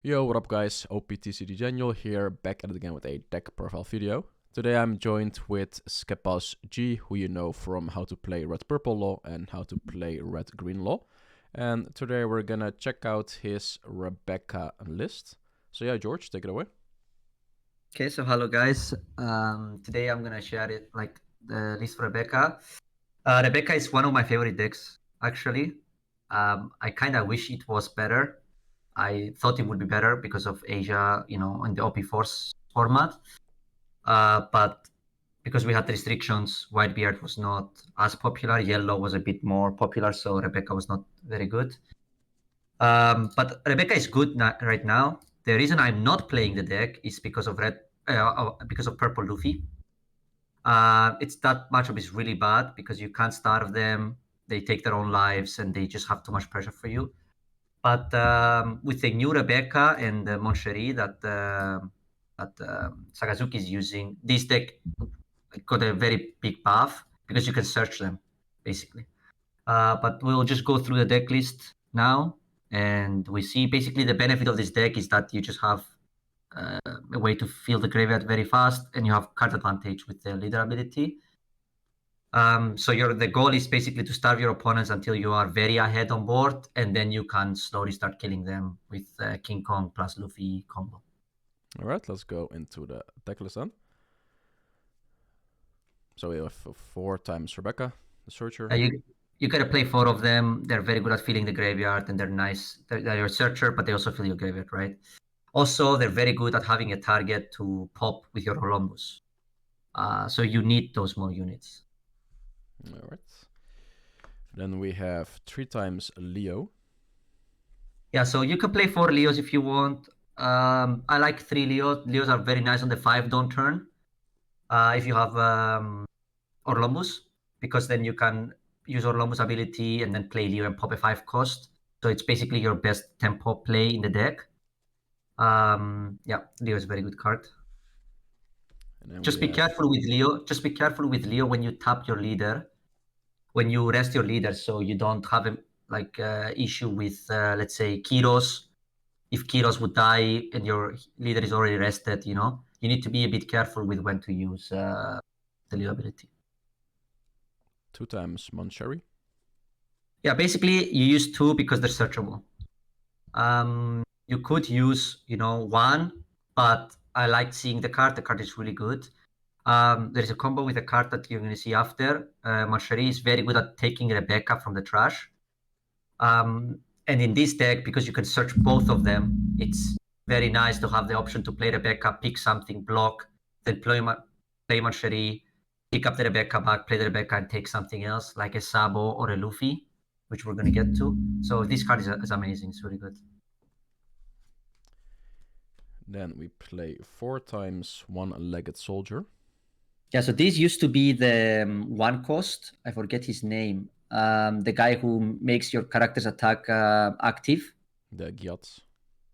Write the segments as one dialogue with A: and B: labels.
A: Yo, what up guys, OPTCG Daniel here, back at it again with a deck profile video. Today I'm joined with Skepas G, who you know from how to play Red-Purple Law and how to play Red-Green Law. And today we're gonna check out his Rebecca list. So yeah, George, take it away.
B: Okay, so hello guys. Today I'm gonna share the list for Rebecca. Rebecca is one of my favorite decks, actually. I kind of wish it was better. I thought it would be better because of Asia, in the OP Force format. But because we had restrictions, Whitebeard was not as popular. Yellow was a bit more popular, so Rebecca was not very good. But Rebecca is good right now. The reason I'm not playing the deck is because of Purple Luffy. It's that matchup is really bad because you can't starve them. They take their own lives and they just have too much pressure for you. But with the new Rebecca and the Moncherie that Sakazuki is using, this deck got a very big buff because you can search them, basically. But we'll just go through the deck list now, and we see basically the benefit of this deck is that you just have a way to fill the graveyard very fast, and you have card advantage with the leader ability. So the goal is basically to starve your opponents until you are very ahead on board, and then you can slowly start killing them with King Kong plus Luffy combo.
A: Alright, let's go into the deck list then. So we have 4 times Rebecca, the Searcher.
B: You gotta play 4 of them. They're very good at filling the graveyard, and they're nice. They're your Searcher, but they also fill your graveyard, right? Also, they're very good at having a target to pop with your Columbus. So you need those more units.
A: Alright. Then we have 3 times Leo.
B: Yeah, so you can play 4 Leos if you want. I like 3 Leos. Leos are very nice on the 5 don't turn. If you have Orlombus, because then you can use Orlombus ability and then play Leo and pop a 5 cost. So it's basically your best tempo play in the deck. Yeah, Leo is a very good card. Just be careful with Leo. Just be careful with Leo when you tap your leader, when you rest your leader, so you don't have a issue with, let's say, Kyros. If Kyros would die and your leader is already rested, you need to be a bit careful with when to use the Leo ability.
A: 2 times Moncherie.
B: Yeah, basically you use 2 because they're searchable. You could use, 1, but I like seeing the card. The card is really good. There's a combo with a card that you're going to see after. Moncherie is very good at taking Rebecca from the trash. And in this deck, because you can search both of them, it's very nice to have the option to play Rebecca, pick something, block, then play Moncherie, pick up the Rebecca back, play the Rebecca, and take something else, like a Sabo or a Luffy, which we're going to get to. So this card is amazing. It's really good.
A: Then we play 4 times One-Legged Soldier.
B: Yeah, so this used to be the 1 cost. I forget his name. The guy who makes your character's attack active.
A: The Gyatz.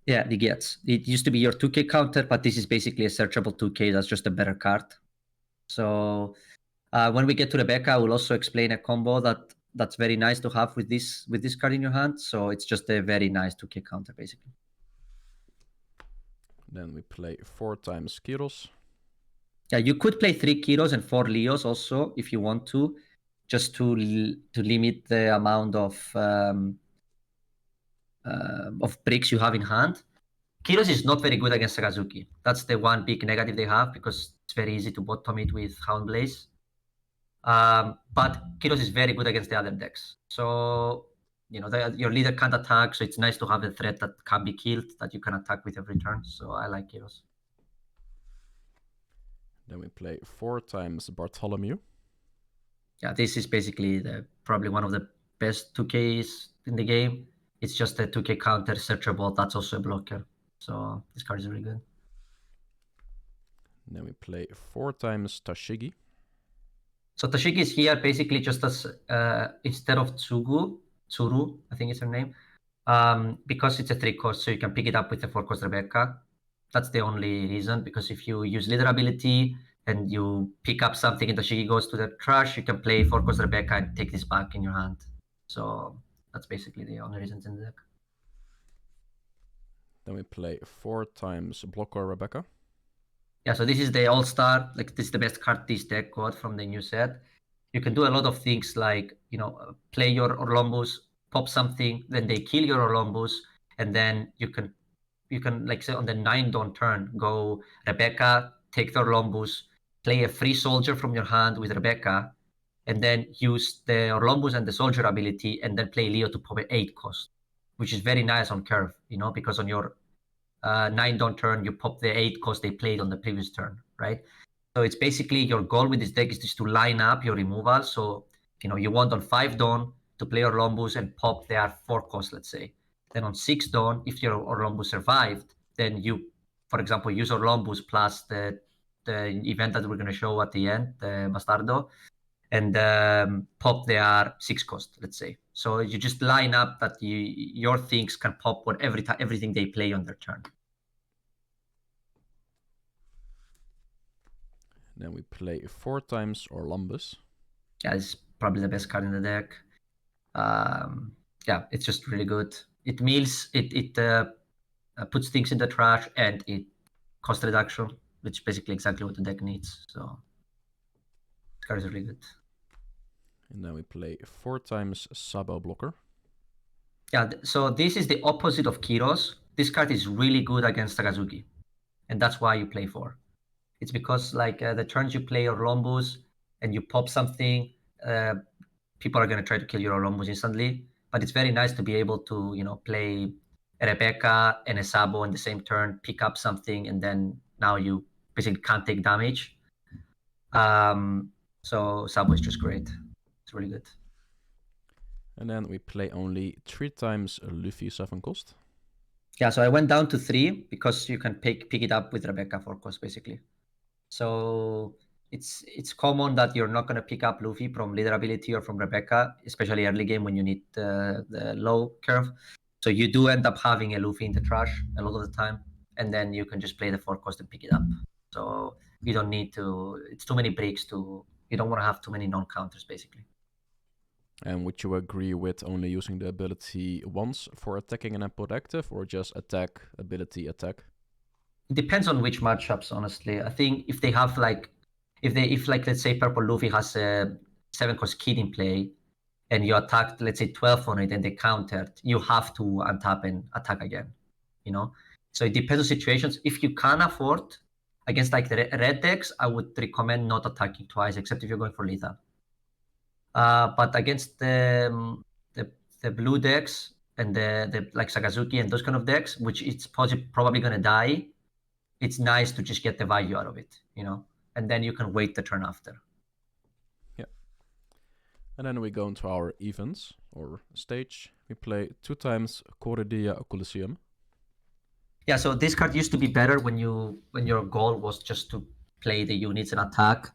B: Yeah, the Gyatz. It used to be your 2k counter, but this is basically a searchable 2k. That's just a better card. So when we get to Rebecca, I will also explain a combo that's very nice to have with this card in your hand. So it's just a very nice 2k counter, basically.
A: Then we play 4 times Kyros.
B: Yeah, you could play 3 Kyros and 4 Leos also if you want to, just to limit the amount of bricks you have in hand. Kyros is not very good against Sakazuki. That's the one big negative they have, because it's very easy to bottom it with Houndblaze. But Kyros is very good against the other decks. So, your leader can't attack, so it's nice to have a threat that can be killed, that you can attack with every turn. So I like Kyros.
A: Then we play 4 times Bartlomew.
B: Yeah, this is basically probably one of the best 2Ks in the game. It's just a 2K counter searchable. That's also a blocker. So this card is really good.
A: Then we play 4 times Tsushigi.
B: So Tsushigi is here basically just as instead of Tsuru, I think is her name, because it's a 3 cost, so you can pick it up with the 4 cost Rebecca. That's the only reason, because if you use leader ability and you pick up something and Tsushigi goes to the trash, you can play 4 cost Rebecca and take this back in your hand. So that's basically the only reasons in the deck.
A: Then we play 4 times Blocker Rebecca.
B: Yeah, so this is the all-star, like this is the best card this deck got from the new set. You can do a lot of things like, play your Orlombus, pop something, then they kill your Orlombus, and then you can like say on the 9 dawn turn, go Rebecca, take the Orlombus, play a free soldier from your hand with Rebecca, and then use the Orlombus and the soldier ability, and then play Leo to pop an 8 cost, which is very nice on curve, because on your 9 dawn turn, you pop the 8 cost they played on the previous turn, right? So it's basically your goal with this deck is just to line up your removal. So, you want on 5 dawn to play Orlombus and pop their 4 cost, let's say. Then on 6 dawn, if your Orlombus survived, then you, for example, use Orlombus plus the event that we're going to show at the end, the Bastardo, and pop their 6 cost, let's say. So you just line up that your things can pop everything they play on their turn.
A: Then we play 4 times Orlombus.
B: Yeah, it's probably the best card in the deck. Yeah, it's just really good. It mills, it puts things in the trash, and it cost reduction, which is basically exactly what the deck needs. So this card is really good.
A: And then we play 4 times Sabo Blocker.
B: Yeah, so this is the opposite of Kiros. This card is really good against Sakazuki, and that's why you play 4. It's because like the turns you play Orlombus and you pop something, people are going to try to kill your Orlombus instantly. But it's very nice to be able to, play a Rebecca and a Sabo in the same turn, pick up something, and then now you basically can't take damage. So Sabo is just great. It's really good.
A: And then we play only 3 times Luffy 7 cost.
B: Yeah, so I went down to 3 because you can pick it up with Rebecca 4 cost, basically. So it's common that you're not going to pick up Luffy from leader ability or from Rebecca, especially early game when you need the low curve. So you do end up having a Luffy in the trash a lot of the time, and then you can just play the 4 cost and pick it up. So you don't need to, it's too many breaks you don't want to have too many non-counters, basically.
A: And would you agree with only using the ability once for attacking an opponent active, or just attack, ability, attack?
B: It depends on which matchups, honestly. I think if they have if let's say Purple Luffy has a 7 cost kid in play, and you attacked, let's say 12 on it, and they countered, you have to untap and attack again. So it depends on situations. If you can afford against like the red decks, I would recommend not attacking twice, except if you're going for lethal. But against the blue decks and the like Sakazuki and those kind of decks, which it's probably going to die, it's nice to just get the value out of it, and then you can wait the turn after.
A: Yeah. And then we go into our events or stage. We play 2 times Corridia Coliseum.
B: Yeah, so this card used to be better when your goal was just to play the units and attack.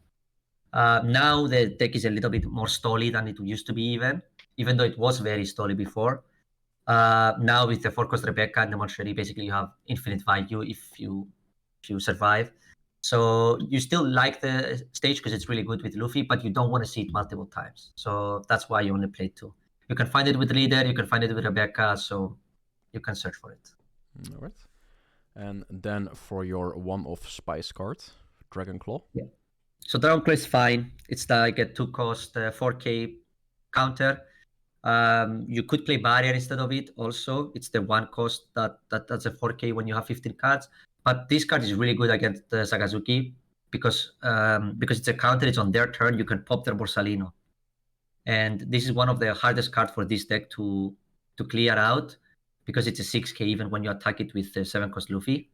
B: Now the deck is a little bit more stolly than it used to be, even though it was very stolly before. Now with the 4 cost Rebecca and the Moncherie, basically you have infinite value if you survive. So you still like the stage because it's really good with Luffy, but you don't want to see it multiple times. So that's why you only play 2. You can find it with Leader, you can find it with Rebecca, so you can search for it.
A: All right. And then for your one-off spice card, Dragon Claw.
B: Yeah. So Dragon Claw is fine. It's like a 2 cost 4k counter. You could play Barrier instead of it also. It's the 1 cost that's a 4k when you have 15 cards. But this card is really good against Sakazuki because it's a counter, it's on their turn, you can pop their Borsalino. And this is one of the hardest cards for this deck to clear out because it's a 6k even when you attack it with the 7 cost Luffy.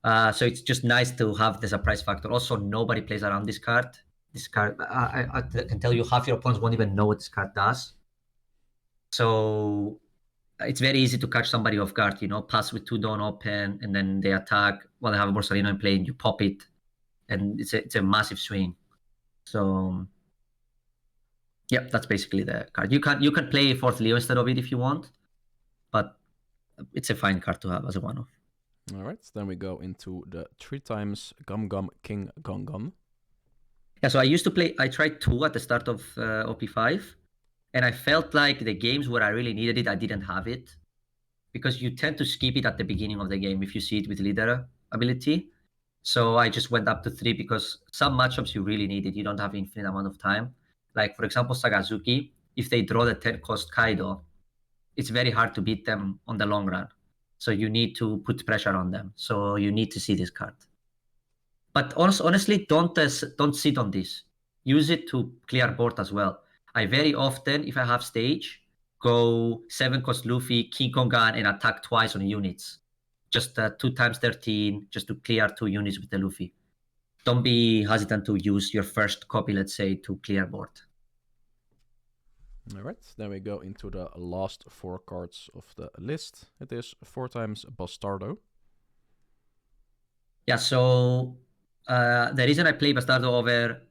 B: So it's just nice to have the surprise factor. Also, nobody plays around this card. This card, I can tell you half your opponents won't even know what this card does. So it's very easy to catch somebody off guard, pass with 2 dawn open, and then they attack while they have a Borsalino in play, and you pop it, and it's a massive swing. So yeah, that's basically the card. You can play 4th Leo instead of it if you want, but it's a fine card to have as a one-off.
A: All right, then we go into the 3 times Gum Gum King Gong Gong.
B: Yeah, so I tried 2 at the start of OP5, and I felt like the games where I really needed it, I didn't have it. because you tend to skip it at the beginning of the game if you see it with leader ability. So I just went up to 3 because some matchups you really need it. You don't have infinite amount of time. Like, for example, Sagazuki, if they draw the 10 cost Kaido, it's very hard to beat them on the long run. So you need to put pressure on them. So you need to see this card. But honestly, don't sit on this. Use it to clear board as well. I very often, if I have stage, go 7 cost Luffy, King Kong Gun, and attack twice on units. Just 2 times 13, just to clear 2 units with the Luffy. Don't be hesitant to use your first copy, let's say, to clear board.
A: All right, then we go into the last 4 cards of the list. It is 4 times Bastardo.
B: Yeah, so the reason I play Bastardo over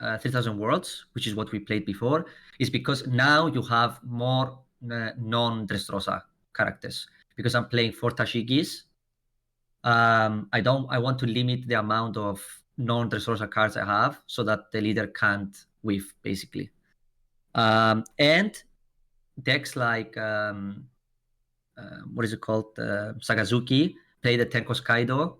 B: 3000 Worlds, which is what we played before, is because now you have more non-Dressrosa characters. Because I'm playing 4 Tashigis, I want to limit the amount of non-Dressrosa cards I have so that the leader can't whiff, basically. And decks like what is it called? Sagazuki play the Tenkos Kaido,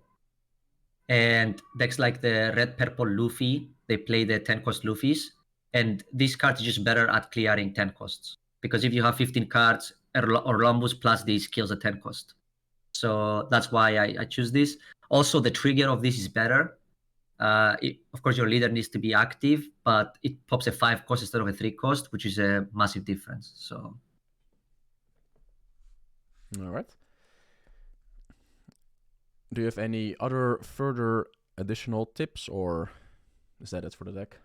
B: and decks like the red purple Luffy, they play the 10 cost Luffys, and this card is just better at clearing 10 costs, because if you have 15 cards, Orlumbus plus this kills a 10 cost. So that's why I choose this. Also, the trigger of this is better. Of course, your leader needs to be active, but it pops a 5 cost instead of a 3 cost, which is a massive difference. So,
A: all right. Do you have any other further additional tips, or is that it for the deck?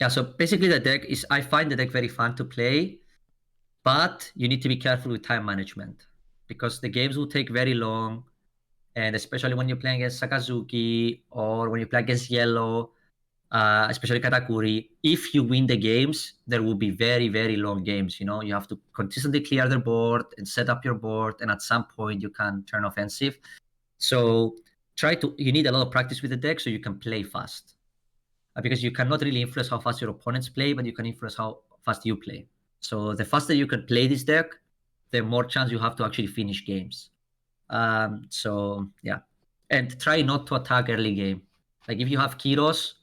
B: Yeah, so basically the deck is, I find the deck very fun to play, but you need to be careful with time management because the games will take very long. And especially when you're playing against Sakazuki or when you play against Yellow, especially Katakuri, if you win the games, there will be very, very long games. You know, you have to consistently clear the board and set up your board, and at some point you can turn offensive. So you need a lot of practice with the deck so you can play fast. Because you cannot really influence how fast your opponents play, but you can influence how fast you play. So the faster you can play this deck, the more chance you have to actually finish games. So yeah, and try not to attack early game. Like if you have Kiros,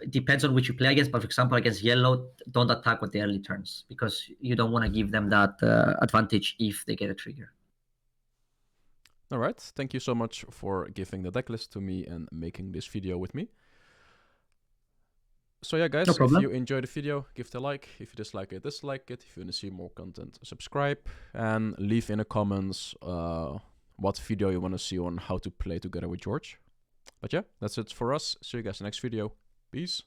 B: depends on which you play against. But for example, against Yellow, don't attack with the early turns because you don't want to give them that advantage if they get a trigger.
A: All right, thank you so much for giving the deck list to me and making this video with me. So yeah, guys, if you enjoyed the video, give it a like. If you dislike it, dislike it. If you want to see more content, subscribe. And leave in the comments what video you want to see on how to play together with George. But yeah, that's it for us. See you guys in the next video. Peace.